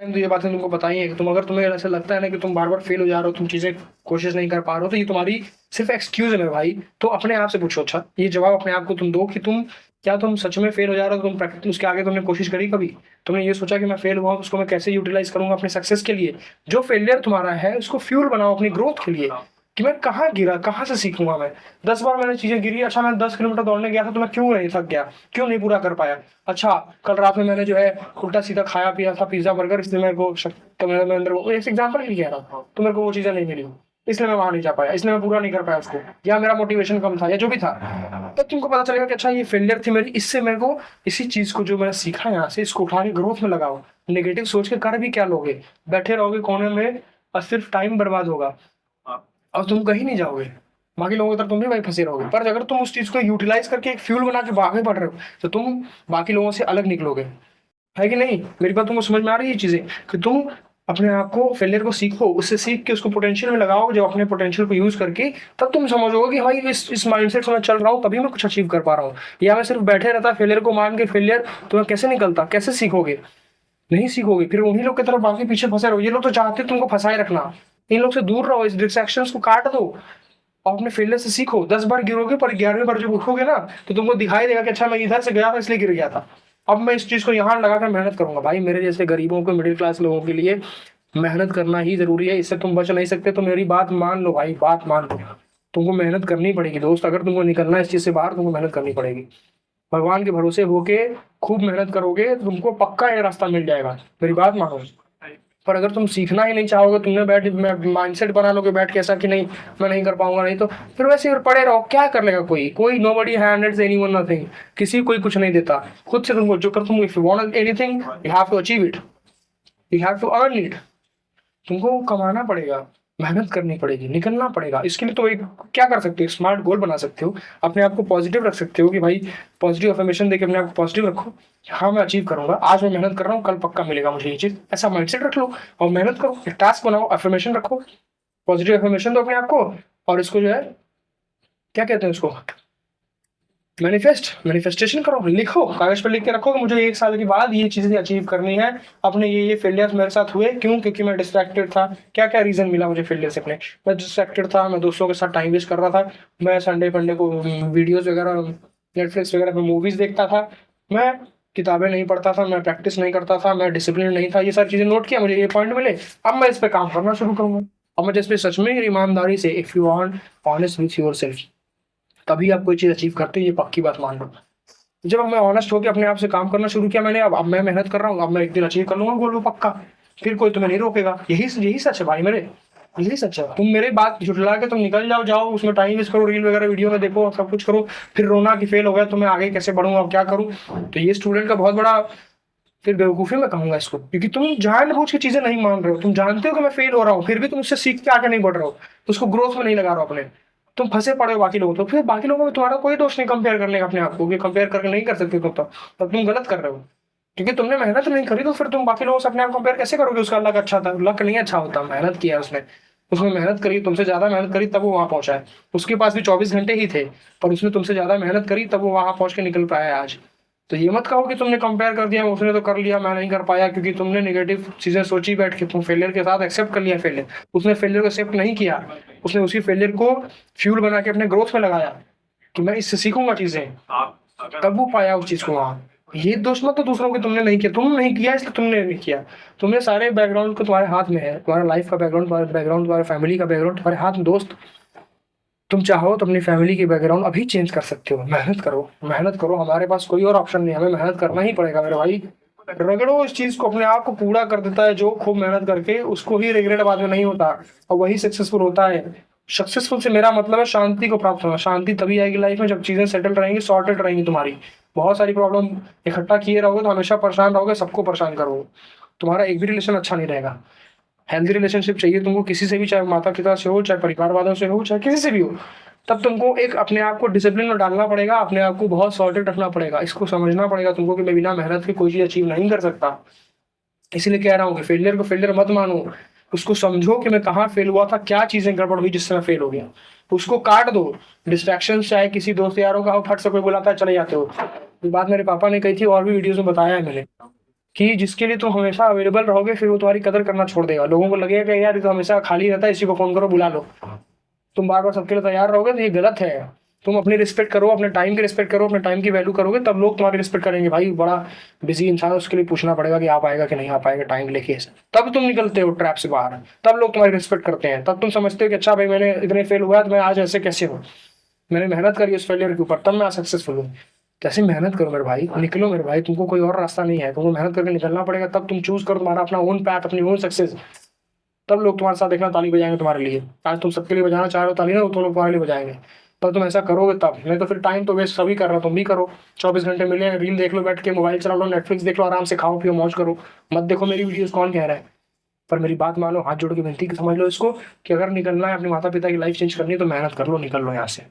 तो ये बातें तुमको बताई है कि तुम, अगर तुम्हें ऐसा लगता है ना कि तुम बार बार फेल हो जा रहे हो, तुम चीजें कोशिश नहीं कर पा रहे हो, तो ये तुम्हारी सिर्फ एक्सक्यूज है मेरे भाई। तो अपने आप से पूछो, अच्छा ये जवाब अपने आप को तुम दो कि तुम, क्या तुम सच में फेल हो जा रहे हो? तुम प्रैक्टिस उसके आगे तुमने कोशिश करी कभी? तुमने ये सोचा कि मैं फेल हुआ हूं, उसको मैं कैसे यूटिलाइज करूंगा अपने सक्सेस के लिए? जो फेलियर तुम्हारा है उसको फ्यूल बनाओ अपनी ग्रोथ के लिए, कि मैं कहाँ गिरा, कहाँ से सीखूंगा मैं। 10 बार मैंने चीजें गिरी, अच्छा मैं 10 किलोमीटर दौड़ने गया था तो मैं क्यों नहीं थक गया, क्यों नहीं पूरा कर पाया? अच्छा कल रात में मैंने जो है उल्टा सीधा खाया पिया था, पिज्जा बर्गर, इसलिए मेरे को तो मेरे अंदर वो एक एग्जाम्पल के लिए कह रहा था, तो मेरे को वो चीजें नहीं मिली, इसलिए मैं वहां नहीं जा पाया, इसलिए मैं पूरा नहीं कर पाया उसको, या मेरा मोटिवेशन कम था, या जो भी था। तब तुमको पता चलेगा कि अच्छा ये फेलियर थी मेरी, इससे मेरे को इसी चीज को जो मैंने सीखा यहाँ से, इसको उठा के ग्रोथ में लगाओ। नेगेटिव सोच के कर भी क्या लोगे? बैठे रहोगे कोने में और सिर्फ टाइम बर्बाद होगा और तुम कहीं नहीं जाओगे। बाकी लोगों की तरफ तुम भी वहीं फंसे रहोगे। पर अगर तुम उस चीज को यूटिलाइज करके एक फ्यूल बना के आगे बढ़ रहे हो, तो तुम बाकी लोगों से अलग निकलोगे। है कि नहीं? मेरी बात तुमको समझ में आ रही है ये चीजें, कि तुम अपने आप को, फेलियर को सीखो, उससे सीख के उसको पोटेंशियल में लगाओ, जब अपने पोटेंशियल को यूज करके, तब तुम समझोगे कि भाई इस माइंडसेट से मैं चल रहा हूँ तभी मैं कुछ अचीव कर पा रहा हूँ। या मैं सिर्फ बैठे रहता फेलियर को मान के, फेलियर तुम्हें कैसे निकलता, कैसे सीखोगे? नहीं सीखोगे। फिर उन्हीं लोग की तरफ बाकी पीछे फंसे रहो। ये लोग तो चाहते हैं तुमको फंसाए रखना। इन लोग से दूर रहो, इस डिस्ट्रैक्शंस को काट दो और अपने फेलियर से सीखो। 10 बार गिरोगे पर 11वीं बार जब उठोगे ना, तो तुमको दिखाई देगा कि अच्छा मैं इधर से गया था इसलिए गिर गया था, अब मैं इस चीज को यहाँ लगाकर मेहनत करूंगा। भाई मेरे जैसे गरीबों को, मिडिल क्लास लोगों के लिए मेहनत करना ही जरूरी है, इससे तुम बच नहीं सकते। तो मेरी बात मान लो भाई, बात मान लो, तुमको मेहनत करनी पड़ेगी दोस्त। अगर तुमको निकलना है इस चीज से बाहर, तुमको मेहनत करनी पड़ेगी। भगवान के भरोसे होके खूब मेहनत करोगे, तुमको पक्का ये रास्ता मिल जाएगा, मेरी बात मानो। पर अगर तुम सीखना ही नहीं चाहोगे, तुमने बैठ माइंडसेट बना लोगे बैठ के ऐसा कि नहीं मैं नहीं कर पाऊंगा, नहीं तो फिर वैसे ही पड़े रहो। क्या कर लेगा कोई? कोई नो बडी हैंडेड एनीवन नथिंग। किसी कोई कुछ नहीं देता। खुद से तुमको जो कर, तुम if you want anything you have to achieve it, you have to earn it. तुमको कमाना पड़ेगा, मेहनत करनी पड़ेगी, निकलना पड़ेगा। इसके लिए तो एक क्या कर सकते हो, स्मार्ट गोल बना सकते हो, अपने आप को पॉजिटिव रख सकते हो कि भाई पॉजिटिव अफर्मेशन देके अपने आप को पॉजिटिव रखो। हाँ मैं अचीव करूंगा, आज मैं मेहनत कर रहा हूँ, कल पक्का मिलेगा मुझे ये चीज। ऐसा माइंडसेट रख लो और मेहनत करो, एक टास्क बनाओ, अफर्मेशन रखो, पॉजिटिव अफर्मेशन दो अपने आप को। और इसको जो है, क्या कहते हैं उसको, मैनिफेस्टेशन करो, लिखो, कागज पर लिख के रखो कि मुझे 1 साल के बाद ये चीजें अचीव करनी है। अपने ये फेलियर्स मेरे साथ हुए क्यों? क्योंकि मैं डिस्ट्रैक्टेड था। क्या क्या रीजन मिला मुझे फेलियर से अपने? मैं डिस्ट्रैक्टेड था, मैं दोस्तों के साथ टाइम वेस्ट कर रहा था, मैं संडे फंडे को वीडियोस वगैरह, नेटफ्लिक्स वगैरह पे मूवीज देखता था, मैं किताबें नहीं पढ़ता था, मैं प्रैक्टिस नहीं करता था, मैं डिसिप्लिन नहीं था। ये सारी चीजें नोट किया, मुझे ये पॉइंट मिले, अब मैं इस पे काम करना शुरू करूंगा। अब मैं जिस पे सच में ईमानदारी से, if you want honest with your self, तभी आप कोई चीज अचीव करते हो, ये पक्की बात मान लो। जब मैं ऑनेस्ट होकर अपने आप से काम करना शुरू किया मैंने, अब मैं मेहनत कर रहा हूँ, अब मैं एक दिन अचीव कर लूंगा गोल, वो पक्का। फिर कोई तुम्हें नहीं रोकेगा। यही यही सच है भाई मेरे, यही सच है। तुम मेरे बात झुठला के तुम निकल जाओ, जाओ उसमें टाइम वेस्ट करो, रील वगैरह वीडियो में देखो, सब कुछ करो, फिर रोना कि फेल हो गया तो मैं आगे कैसे बढ़ूंगा, अब क्या करूं। तो ये स्टूडेंट का बहुत बड़ा फिर बेवकूफी में कहूंगा इसको, क्योंकि तुम जानबूझ के चीजें नहीं मान रहे हो। तुम जानते हो कि मैं फेल हो रहा हूँ, फिर भी तुम उससे सीख के आगे नहीं बढ़ रहे हो, उसको ग्रोथ में नहीं लगा रहे हो अपने। तुम फंसे पड़े हो बाकी लोगों तो, फिर बाकी लोगों में तुम्हारा कोई दोष नहीं कंपेयर करने का अपने आप को, कंपेयर करके नहीं कर सकते तुम तो, तब तुम गलत कर रहे हो। क्योंकि तुमने मेहनत नहीं करी, तो फिर तुम बाकी लोगों से अपने आप कंपेयर कैसे करोगे? उसका लक अच्छा था, लक नहीं अच्छा होता, मेहनत किया उसने, उसने मेहनत करी, तुमसे ज्यादा मेहनत करी तब वो वहां पहुंचा है। उसके पास भी 24 घंटे ही थे, पर उसने तुमसे ज्यादा मेहनत करी तब वो वहां पहुंच के निकल पाया है आज। तो ये मत कहो कि तुमने कंपेयर कर दिया, उसने तो कर लिया मैं नहीं कर पाया, क्योंकि तुमने नेगेटिव चीजें सोची बैठ के, तुम फेलियर के साथ एक्सेप्ट कर लिया फेलियर। उसने फेलियर को एक्सेप्ट नहीं किया, उसने उसी फेलियर को फ्यूल बना के अपने ग्रोथ में लगाया कि मैं इससे सीखूंगा चीजें, तब वो पाया उस चीज को वहां। ये दोष मत तो दूसरों के, तुमने नहीं किया, तुम नहीं किया इसलिए तुमने नहीं किया। तुमने सारे बैकग्राउंड को तुम्हारे हाथ में है, तुम्हारा लाइफ का बैकग्राउंड, तुम्हारा बैकग्राउंड, तुम्हारा फैमिली का बैकग्राउंड तुम्हारे हाथ में दोस्त। तुम चाहो तो अपनी फैमिली के बैकग्राउंड अभी चेंज कर सकते हो। मेहनत करो, मेहनत करो, हमारे पास कोई और ऑप्शन नहीं, हमें मेहनत करना ही पड़ेगा मेरे भाई। रगड़ो इस चीज को, अपने आप को पूरा कर देता है जो खूब मेहनत करके, उसको ही रिग्रेट बाद में नहीं होता, और वही सक्सेसफुल होता है। सक्सेसफुल से मेरा मतलब है शांति को प्राप्त होना। शांति तभी आएगी लाइफ में जब चीजें सेटल रहेंगी, सॉर्टेड रहेंगी तुम्हारी। बहुत सारी प्रॉब्लम इकट्ठा किए रहोगे तो हमेशा परेशान रहोगे, सबको परेशान करोगे, तुम्हारा एक भी रिलेशन अच्छा नहीं रहेगा। हेल्दी रिलेशनशिप चाहिए तुमको किसी से भी, चाहे माता पिता से हो, चाहे परिवार वालों से हो, चाहे किसी से भी हो, तब तुमको एक अपने आप को डिसिप्लिन में डालना पड़ेगा, अपने आप को बहुत सॉर्टेड रखना पड़ेगा। इसको समझना पड़ेगा तुमको कि मैं बिना मेहनत के कोई चीज अचीव नहीं कर सकता। इसीलिए कह रहा हूँ कि फेलियर को फेलियर मत मानो, उसको समझो कि मैं कहाँ फेल हुआ था, क्या चीजें गड़बड़ हुई जिससे मैं फेल हो गया, उसको काट दो। डिस्ट्रैक्शन चाहे किसी दोस्त यारों का हो, फट से कोई बुलाता है चले जाते हो। ये बात मेरे पापा ने कही थी और भी वीडियोस में बताया है मैंने, कि जिसके लिए तुम हमेशा अवेलेबल रहोगे फिर वो तुम्हारी कदर करना छोड़ देगा। लोगों को लगेगा कि यार ये तो हमेशा खाली रहता है, इसी को फोन करो बुला लो। तुम बार बार सबके लिए तैयार रहोगे तो ये गलत है। तुम अपनी रिस्पेक्ट करो, अपने टाइम की रिस्पेक्ट करो, अपने टाइम की वैल्यू करोगे तब लोग तुम्हारी रिस्पेक्ट करेंगे। भाई बड़ा बिजी इंसान है, उसके लिए पूछना पड़ेगा कि आ पाएगा कि नहीं आ पाएगा टाइम लेके, तब तुम निकलते हो ट्रैप से बाहर, तब लोग तुम्हारी रिस्पेक्ट करते हैं, तब तुम समझते हो कि अच्छा भाई मैंने इतने फेल हुआ तो मैं आज ऐसे कैसे हूँ, मैंने मेहनत करी उस फेलियर के ऊपर तब मैं आज सक्सेसफुल हूँ। कैसे मेहनत करो मेरे भाई, निकलो मेरे भाई, तुमको कोई और रास्ता नहीं है, तुमको मेहनत करके निकलना पड़ेगा, तब तुम चूज करो तुम्हारा अपना ओन पैथ, अपनी ओन सक्सेस, तब लोग तुम्हारे साथ देखना ताली बजाएंगे तुम्हारे लिए। आज तुम सबके लिए बजाना चाह रहे हो ताली ना, तो लोग तुम्हारे लिए बजाएंगे, तब तुम ऐसा करोगे तब, नहीं तो फिर टाइम तो वेस्ट सभी कर रहा हो, तुम भी करो। 24 घंटे मिले हैं, रील देख लो बैठ के, मोबाइल चला लो, नेटफ्लिक्स देख लो, आराम से खाओ पियो मौज करो, मत देखो मेरी वीडियोस कौन कह रहा है। पर मेरी बात मान लो, हाथ जोड़ के विनती समझ लो इसको कि अगर निकलना है अपने माता पिता की लाइफ चेंज करनी है तो मेहनत कर लो, निकल लो यहाँ से।